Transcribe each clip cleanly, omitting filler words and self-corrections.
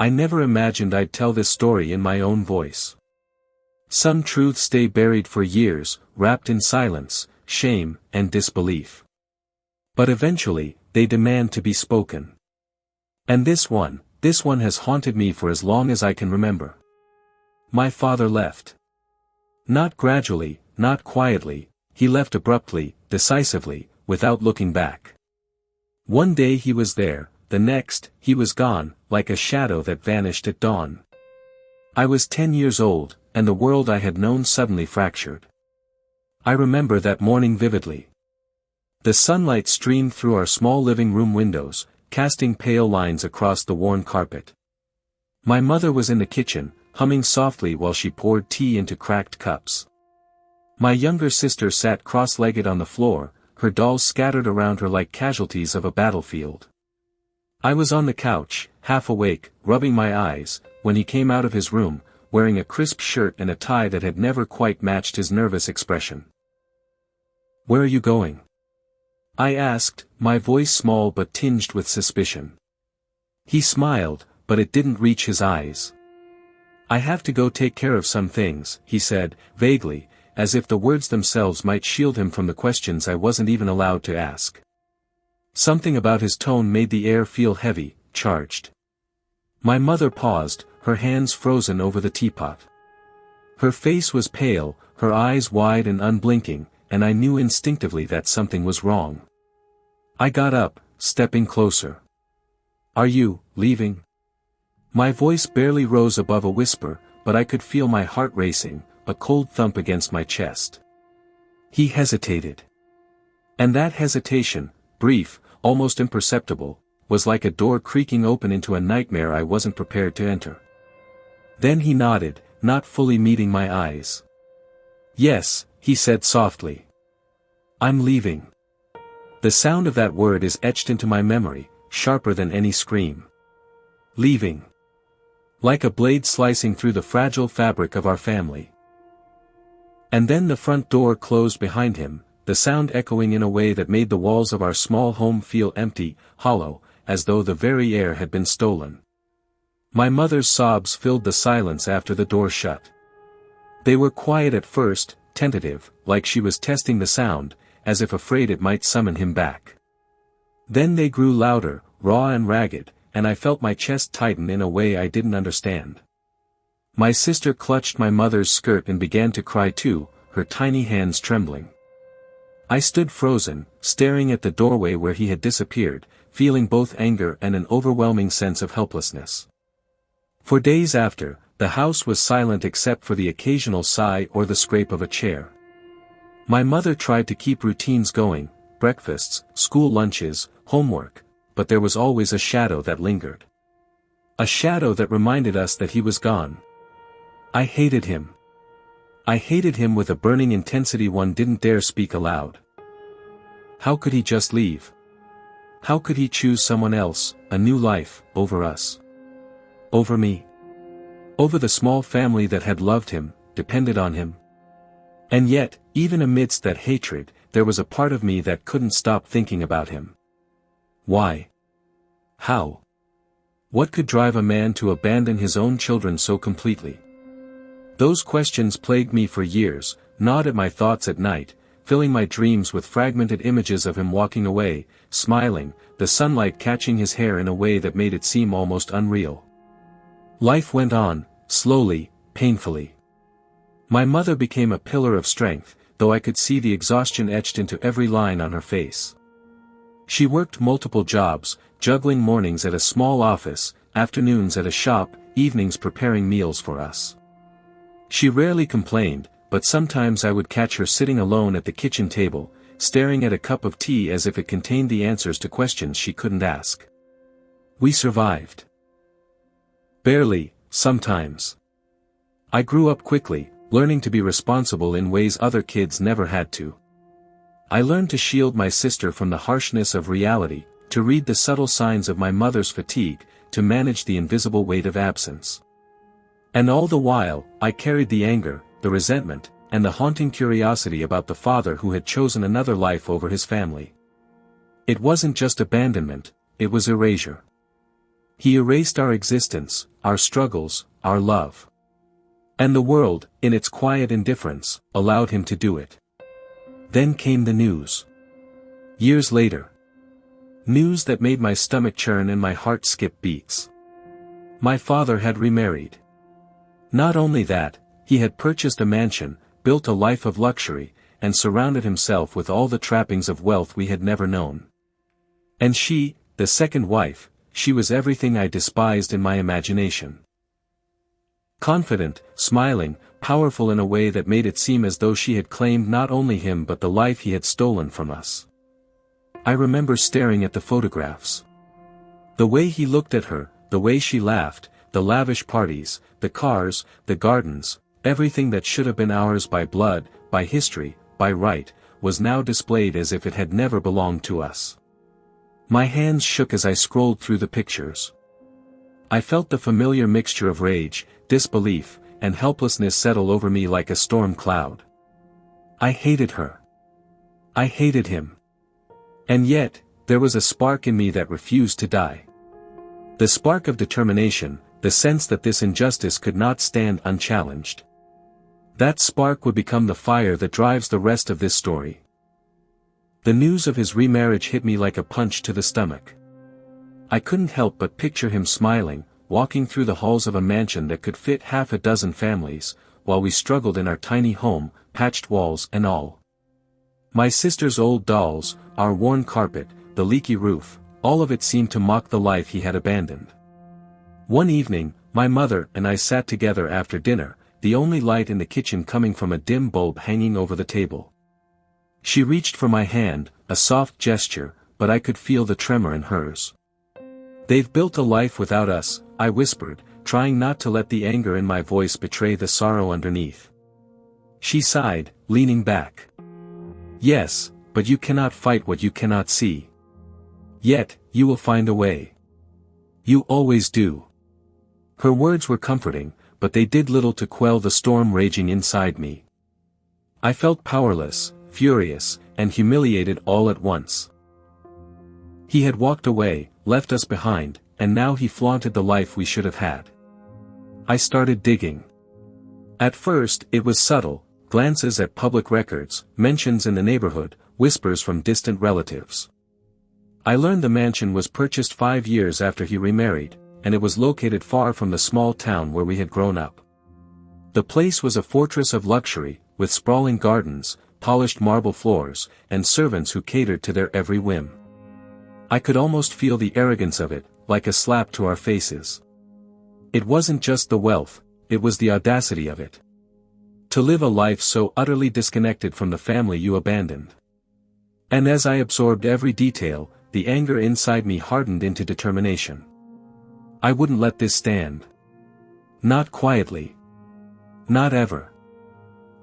I never imagined I'd tell this story in my own voice. Some truths stay buried for years, wrapped in silence, shame, and disbelief. But eventually, they demand to be spoken. And this one has haunted me for as long as I can remember. My father left. Not gradually, not quietly, he left abruptly, decisively, without looking back. One day he was there, the next, he was gone, like a shadow that vanished at dawn. I was 10 years old, and the world I had known suddenly fractured. I remember that morning vividly. The sunlight streamed through our small living room windows, casting pale lines across the worn carpet. My mother was in the kitchen, humming softly while she poured tea into cracked cups. My younger sister sat cross-legged on the floor, her dolls scattered around her like casualties of a battlefield. I was on the couch, half awake, rubbing my eyes, when he came out of his room, wearing a crisp shirt and a tie that had never quite matched his nervous expression. "Where are you going?" I asked, my voice small but tinged with suspicion. He smiled, but it didn't reach his eyes. "I have to go take care of some things," he said, vaguely, as if the words themselves might shield him from the questions I wasn't even allowed to ask. Something about his tone made the air feel heavy, charged. My mother paused, her hands frozen over the teapot. Her face was pale, her eyes wide and unblinking, and I knew instinctively that something was wrong. I got up, stepping closer. "Are you leaving?" My voice barely rose above a whisper, but I could feel my heart racing, a cold thump against my chest. He hesitated. And that hesitation, brief, almost imperceptible, was like a door creaking open into a nightmare I wasn't prepared to enter. Then he nodded, not fully meeting my eyes. "Yes," he said softly. "I'm leaving." The sound of that word is etched into my memory, sharper than any scream. Leaving. Like a blade slicing through the fragile fabric of our family. And then the front door closed behind him, the sound echoing in a way that made the walls of our small home feel empty, hollow, as though the very air had been stolen. My mother's sobs filled the silence after the door shut. They were quiet at first, tentative, like she was testing the sound, as if afraid it might summon him back. Then they grew louder, raw and ragged, and I felt my chest tighten in a way I didn't understand. My sister clutched my mother's skirt and began to cry too, her tiny hands trembling. I stood frozen, staring at the doorway where he had disappeared, feeling both anger and an overwhelming sense of helplessness. For days after, the house was silent except for the occasional sigh or the scrape of a chair. My mother tried to keep routines going, breakfasts, school lunches, homework, but there was always a shadow that lingered. A shadow that reminded us that he was gone. I hated him. I hated him with a burning intensity one didn't dare speak aloud. How could he just leave? How could he choose someone else, a new life, over us? Over me? Over the small family that had loved him, depended on him? And yet, even amidst that hatred, there was a part of me that couldn't stop thinking about him. Why? How? What could drive a man to abandon his own children so completely? Those questions plagued me for years, gnawed at my thoughts at night, filling my dreams with fragmented images of him walking away, smiling, the sunlight catching his hair in a way that made it seem almost unreal. Life went on, slowly, painfully. My mother became a pillar of strength, though I could see the exhaustion etched into every line on her face. She worked multiple jobs, juggling mornings at a small office, afternoons at a shop, evenings preparing meals for us. She rarely complained, but sometimes I would catch her sitting alone at the kitchen table, staring at a cup of tea as if it contained the answers to questions she couldn't ask. We survived. Barely, sometimes. I grew up quickly, learning to be responsible in ways other kids never had to. I learned to shield my sister from the harshness of reality, to read the subtle signs of my mother's fatigue, to manage the invisible weight of absence. And all the while, I carried the anger, the resentment, and the haunting curiosity about the father who had chosen another life over his family. It wasn't just abandonment, it was erasure. He erased our existence, our struggles, our love. And the world, in its quiet indifference, allowed him to do it. Then came the news. Years later. News that made my stomach churn and my heart skip beats. My father had remarried. Not only that, he had purchased a mansion, built a life of luxury, and surrounded himself with all the trappings of wealth we had never known. And she, the second wife, she was everything I despised in my imagination. Confident, smiling, powerful in a way that made it seem as though she had claimed not only him but the life he had stolen from us. I remember staring at the photographs. The way he looked at her, the way she laughed, the lavish parties, the cars, the gardens, everything that should have been ours by blood, by history, by right, was now displayed as if it had never belonged to us. My hands shook as I scrolled through the pictures. I felt the familiar mixture of rage, disbelief, and helplessness settle over me like a storm cloud. I hated her. I hated him. And yet, there was a spark in me that refused to die. The spark of determination, the sense that this injustice could not stand unchallenged. That spark would become the fire that drives the rest of this story. The news of his remarriage hit me like a punch to the stomach. I couldn't help but picture him smiling, walking through the halls of a mansion that could fit half a dozen families, while we struggled in our tiny home, patched walls and all. My sister's old dolls, our worn carpet, the leaky roof, all of it seemed to mock the life he had abandoned. One evening, my mother and I sat together after dinner, the only light in the kitchen coming from a dim bulb hanging over the table. She reached for my hand, a soft gesture, but I could feel the tremor in hers. "They've built a life without us," I whispered, trying not to let the anger in my voice betray the sorrow underneath. She sighed, leaning back. "Yes, but you cannot fight what you cannot see. Yet, you will find a way. You always do." Her words were comforting, but they did little to quell the storm raging inside me. I felt powerless, furious, and humiliated all at once. He had walked away, left us behind, and now he flaunted the life we should have had. I started digging. At first, it was subtle, glances at public records, mentions in the neighborhood, whispers from distant relatives. I learned the mansion was purchased 5 years after he remarried, and it was located far from the small town where we had grown up. The place was a fortress of luxury, with sprawling gardens, polished marble floors, and servants who catered to their every whim. I could almost feel the arrogance of it, like a slap to our faces. It wasn't just the wealth, it was the audacity of it. To live a life so utterly disconnected from the family you abandoned. And as I absorbed every detail, the anger inside me hardened into determination. I wouldn't let this stand. Not quietly. Not ever.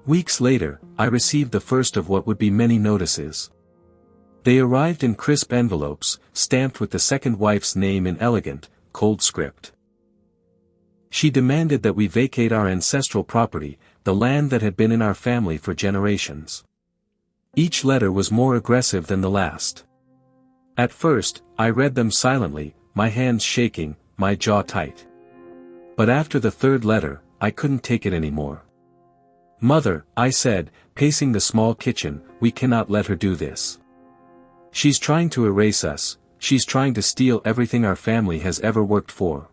Weeks later, I received the first of what would be many notices. They arrived in crisp envelopes, stamped with the second wife's name in elegant, cold script. She demanded that we vacate our ancestral property, the land that had been in our family for generations. Each letter was more aggressive than the last. At first, I read them silently, my hands shaking, my jaw tight. But after the third letter, I couldn't take it anymore. "Mother," I said, pacing the small kitchen, "we cannot let her do this. She's trying to erase us, she's trying to steal everything our family has ever worked for."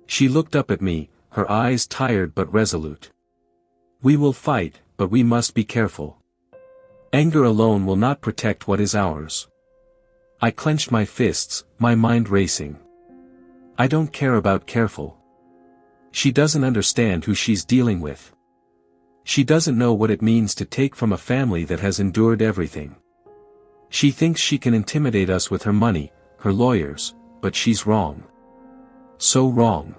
She looked up at me, her eyes tired but resolute. "We will fight, but we must be careful. Anger alone will not protect what is ours." I clenched my fists, my mind racing. I don't care about careful. She doesn't understand who she's dealing with. She doesn't know what it means to take from a family that has endured everything. She thinks she can intimidate us with her money, her lawyers, but she's wrong. So wrong.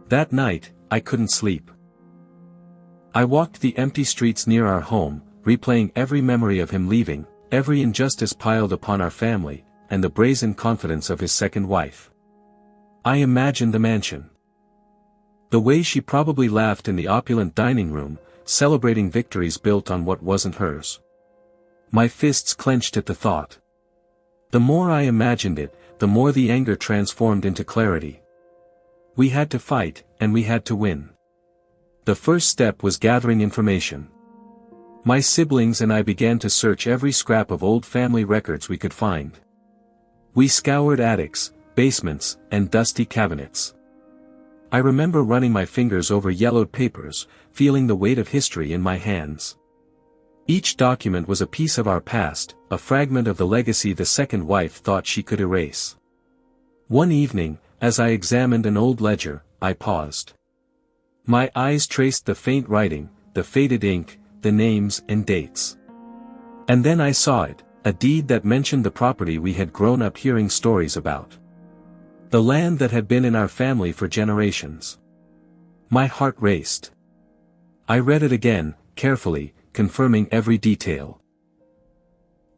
That night, I couldn't sleep. I walked the empty streets near our home, replaying every memory of him leaving, every injustice piled upon our family, and the brazen confidence of his second wife. I imagined the mansion. The way she probably laughed in the opulent dining room, celebrating victories built on what wasn't hers. My fists clenched at the thought. The more I imagined it, the more the anger transformed into clarity. We had to fight, and we had to win. The first step was gathering information. My siblings and I began to search every scrap of old family records we could find. We scoured attics, basements, and dusty cabinets. I remember running my fingers over yellowed papers, feeling the weight of history in my hands. Each document was a piece of our past, a fragment of the legacy the second wife thought she could erase. One evening, as I examined an old ledger, I paused. My eyes traced the faint writing, the faded ink, the names and dates. And then I saw it, a deed that mentioned the property we had grown up hearing stories about. The land that had been in our family for generations. My heart raced. I read it again, carefully, confirming every detail.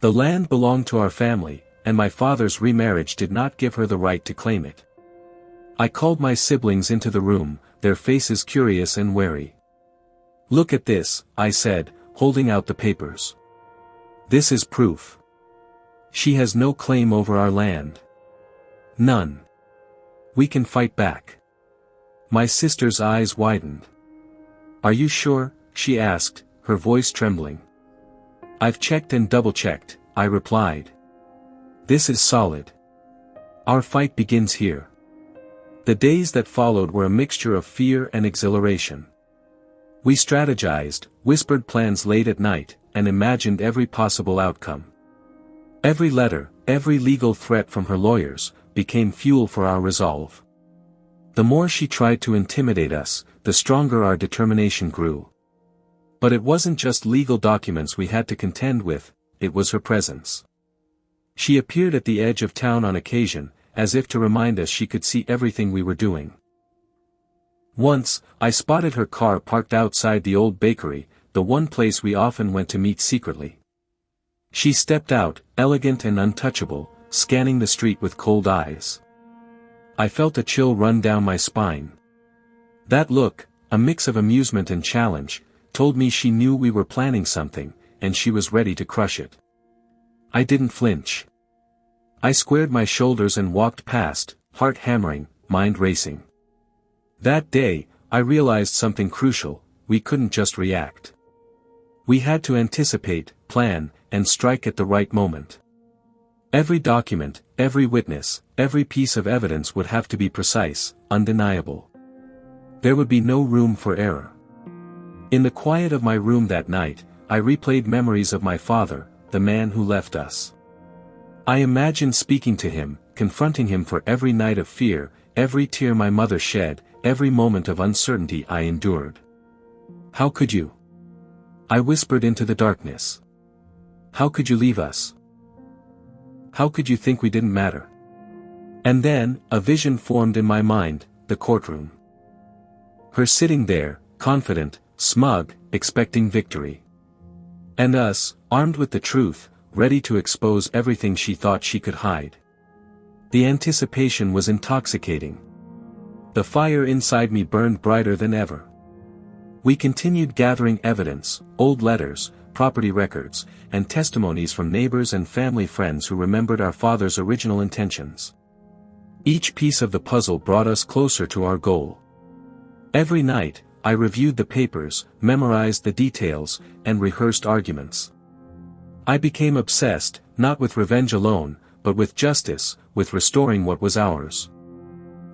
The land belonged to our family, and my father's remarriage did not give her the right to claim it. I called my siblings into the room, their faces curious and wary. "Look at this," I said, holding out the papers. "This is proof. She has no claim over our land. None. We can fight back." My sister's eyes widened. "Are you sure?" she asked, her voice trembling. "I've checked and double-checked," I replied. "This is solid. Our fight begins here." The days that followed were a mixture of fear and exhilaration. We strategized, whispered plans late at night, and imagined every possible outcome. Every letter, every legal threat from her lawyers, became fuel for our resolve. The more she tried to intimidate us, the stronger our determination grew. But it wasn't just legal documents we had to contend with, it was her presence. She appeared at the edge of town on occasion, as if to remind us she could see everything we were doing. Once, I spotted her car parked outside the old bakery, the one place we often went to meet secretly. She stepped out, elegant and untouchable, scanning the street with cold eyes. I felt a chill run down my spine. That look, a mix of amusement and challenge, told me she knew we were planning something, and she was ready to crush it. I didn't flinch. I squared my shoulders and walked past, heart hammering, mind racing. That day, I realized something crucial: we couldn't just react. We had to anticipate, plan, and strike at the right moment. Every document, every witness, every piece of evidence would have to be precise, undeniable. There would be no room for error. In the quiet of my room that night, I replayed memories of my father, the man who left us. I imagined speaking to him, confronting him for every night of fear, every tear my mother shed, every moment of uncertainty I endured. "How could you?" I whispered into the darkness. "How could you leave us? How could you think we didn't matter?" And then, a vision formed in my mind, the courtroom. Her sitting there, confident, smug, expecting victory. And us, armed with the truth, ready to expose everything she thought she could hide. The anticipation was intoxicating. The fire inside me burned brighter than ever. We continued gathering evidence, old letters, property records, and testimonies from neighbors and family friends who remembered our father's original intentions. Each piece of the puzzle brought us closer to our goal. Every night, I reviewed the papers, memorized the details, and rehearsed arguments. I became obsessed, not with revenge alone, but with justice, with restoring what was ours.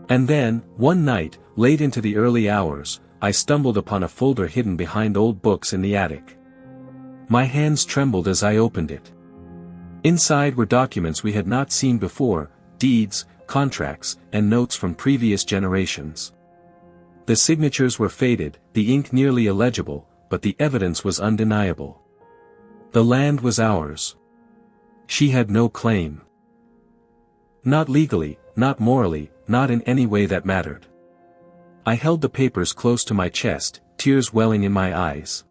And then, one night, late into the early hours, I stumbled upon a folder hidden behind old books in the attic. My hands trembled as I opened it. Inside were documents we had not seen before, deeds, contracts, and notes from previous generations. The signatures were faded, the ink nearly illegible, but the evidence was undeniable. The land was ours. She had no claim. Not legally, not morally, not in any way that mattered. I held the papers close to my chest, tears welling in my eyes.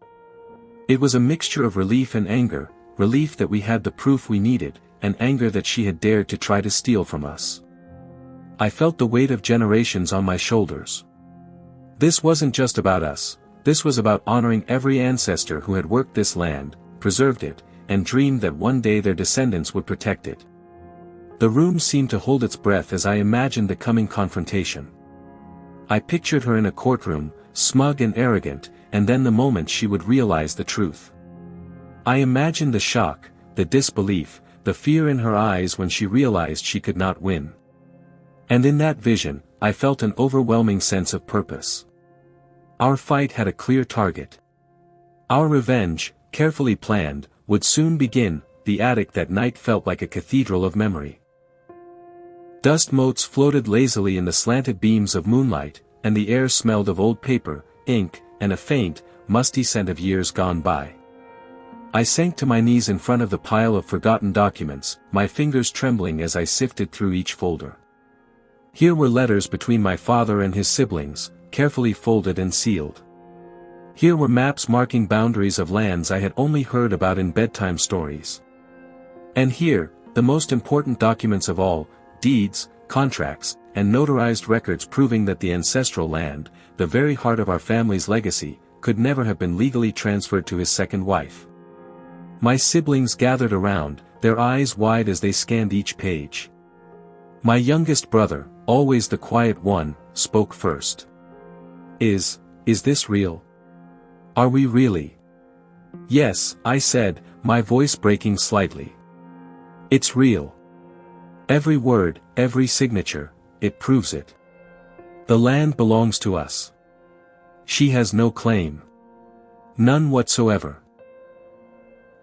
It was a mixture of relief and anger, relief that we had the proof we needed, and anger that she had dared to try to steal from us. I felt the weight of generations on my shoulders. This wasn't just about us, this was about honoring every ancestor who had worked this land, preserved it, and dreamed that one day their descendants would protect it. The room seemed to hold its breath as I imagined the coming confrontation. I pictured her in a courtroom, smug and arrogant, and then the moment she would realize the truth. I imagined the shock, the disbelief, the fear in her eyes when she realized she could not win. And in that vision, I felt an overwhelming sense of purpose. Our fight had a clear target. Our revenge, carefully planned, would soon begin. The attic that night felt like a cathedral of memory. Dust motes floated lazily in the slanted beams of moonlight, and the air smelled of old paper, ink, and a faint, musty scent of years gone by. I sank to my knees in front of the pile of forgotten documents, my fingers trembling as I sifted through each folder. Here were letters between my father and his siblings, carefully folded and sealed. Here were maps marking boundaries of lands I had only heard about in bedtime stories. And here, the most important documents of all, deeds, contracts, and notarized records proving that the ancestral land, the very heart of our family's legacy, could never have been legally transferred to his second wife. My siblings gathered around, their eyes wide as they scanned each page. My youngest brother, always the quiet one, spoke first. Is this real? Are we really? Yes, I said, my voice breaking slightly. It's real. Every word, every signature, it proves it. The land belongs to us. She has no claim. None whatsoever.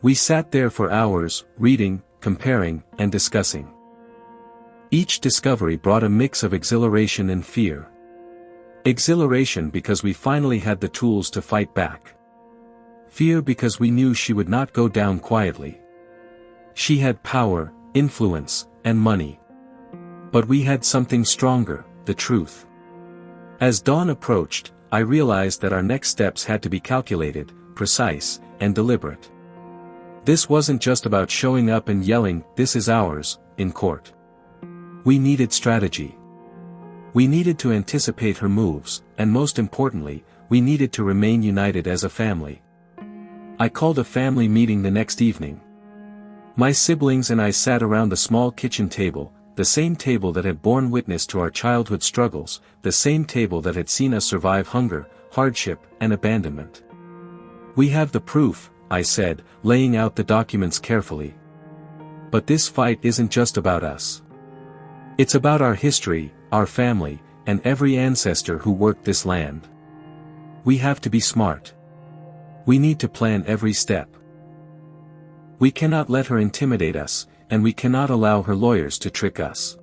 We sat there for hours, reading, comparing, and discussing. Each discovery brought a mix of exhilaration and fear. Exhilaration because we finally had the tools to fight back. Fear because we knew she would not go down quietly. She had power, influence, and money. But we had something stronger, the truth. As dawn approached, I realized that our next steps had to be calculated, precise, and deliberate. This wasn't just about showing up and yelling, "This is ours," in court. We needed strategy. We needed to anticipate her moves, and most importantly, we needed to remain united as a family. I called a family meeting the next evening. My siblings and I sat around the small kitchen table, the same table that had borne witness to our childhood struggles, the same table that had seen us survive hunger, hardship, and abandonment. We have the proof, I said, laying out the documents carefully. But this fight isn't just about us. It's about our history, our family, and every ancestor who worked this land. We have to be smart. We need to plan every step. We cannot let her intimidate us, and we cannot allow her lawyers to trick us.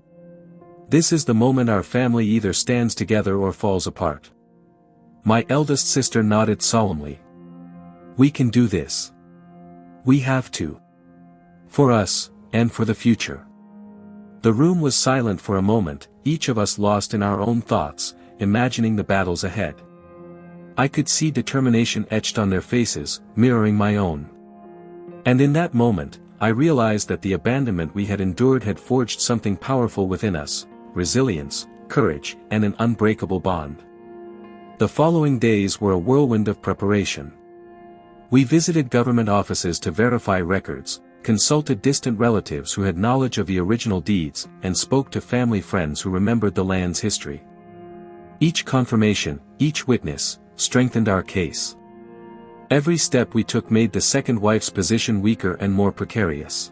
This is the moment our family either stands together or falls apart. My eldest sister nodded solemnly. We can do this. We have to. For us, and for the future. The room was silent for a moment, each of us lost in our own thoughts, imagining the battles ahead. I could see determination etched on their faces, mirroring my own. And in that moment, I realized that the abandonment we had endured had forged something powerful within us: resilience, courage, and an unbreakable bond. The following days were a whirlwind of preparation. We visited government offices to verify records, consulted distant relatives who had knowledge of the original deeds, and spoke to family friends who remembered the land's history. Each confirmation, each witness, strengthened our case. Every step we took made the second wife's position weaker and more precarious.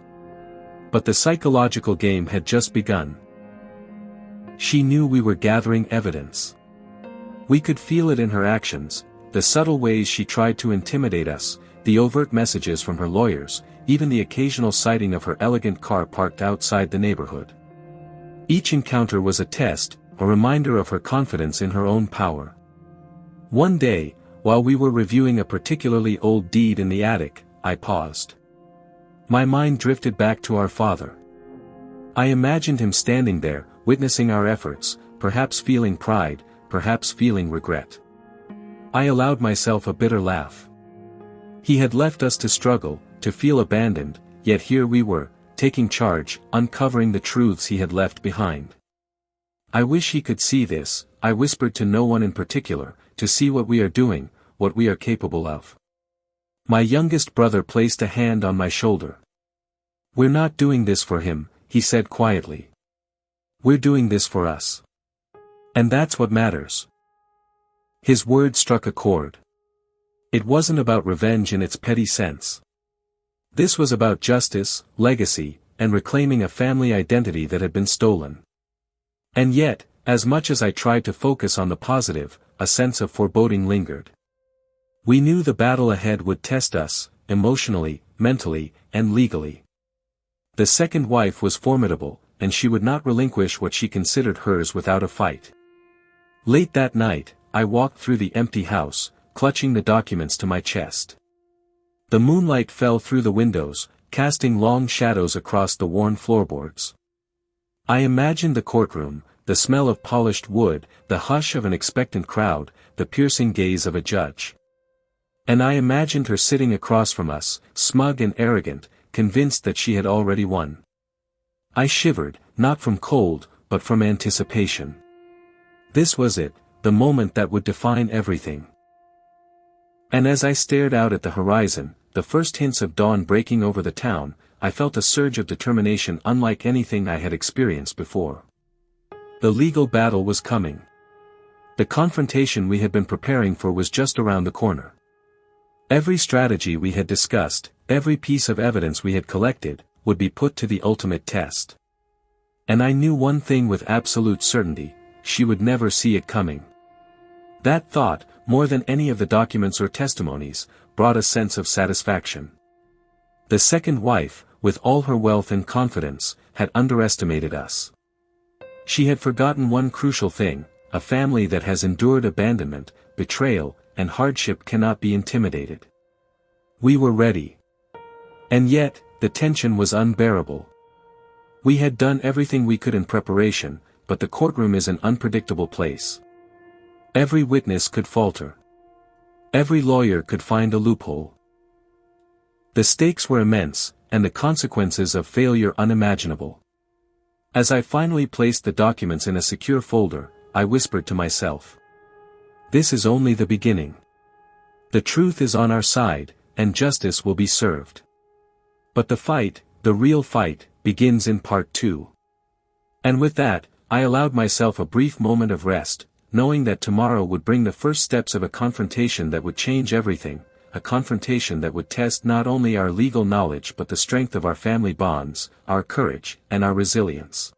But the psychological game had just begun. She knew we were gathering evidence. We could feel it in her actions, the subtle ways she tried to intimidate us, the overt messages from her lawyers, even the occasional sighting of her elegant car parked outside the neighborhood. Each encounter was a test, a reminder of her confidence in her own power. One day, while we were reviewing a particularly old deed in the attic, I paused. My mind drifted back to our father. I imagined him standing there, witnessing our efforts, perhaps feeling pride, perhaps feeling regret. I allowed myself a bitter laugh. He had left us to struggle, to feel abandoned, yet here we were, taking charge, uncovering the truths he had left behind. I wish he could see this, I whispered to no one in particular, to see what we are doing, what we are capable of. My youngest brother placed a hand on my shoulder. We're not doing this for him, he said quietly. We're doing this for us. And that's what matters. His words struck a chord. It wasn't about revenge in its petty sense. This was about justice, legacy, and reclaiming a family identity that had been stolen. And yet, as much as I tried to focus on the positive, a sense of foreboding lingered. We knew the battle ahead would test us, emotionally, mentally, and legally. The second wife was formidable, and she would not relinquish what she considered hers without a fight. Late that night, I walked through the empty house, clutching the documents to my chest. The moonlight fell through the windows, casting long shadows across the worn floorboards. I imagined the courtroom, the smell of polished wood, the hush of an expectant crowd, the piercing gaze of a judge. And I imagined her sitting across from us, smug and arrogant, convinced that she had already won. I shivered, not from cold, but from anticipation. This was it, the moment that would define everything. And as I stared out at the horizon, the first hints of dawn breaking over the town, I felt a surge of determination unlike anything I had experienced before. The legal battle was coming. The confrontation we had been preparing for was just around the corner. Every strategy we had discussed, every piece of evidence we had collected, would be put to the ultimate test. And I knew one thing with absolute certainty: she would never see it coming. That thought, more than any of the documents or testimonies, brought a sense of satisfaction. The second wife, with all her wealth and confidence, had underestimated us. She had forgotten one crucial thing: a family that has endured abandonment, betrayal, and hardship cannot be intimidated. We were ready. And yet, the tension was unbearable. We had done everything we could in preparation, but the courtroom is an unpredictable place. Every witness could falter. Every lawyer could find a loophole. The stakes were immense, and the consequences of failure unimaginable. As I finally placed the documents in a secure folder, I whispered to myself, "This is only the beginning. The truth is on our side, and justice will be served. But the fight, the real fight, begins in part 2. And with that, I allowed myself a brief moment of rest, knowing that tomorrow would bring the first steps of a confrontation that would change everything, a confrontation that would test not only our legal knowledge but the strength of our family bonds, our courage, and our resilience.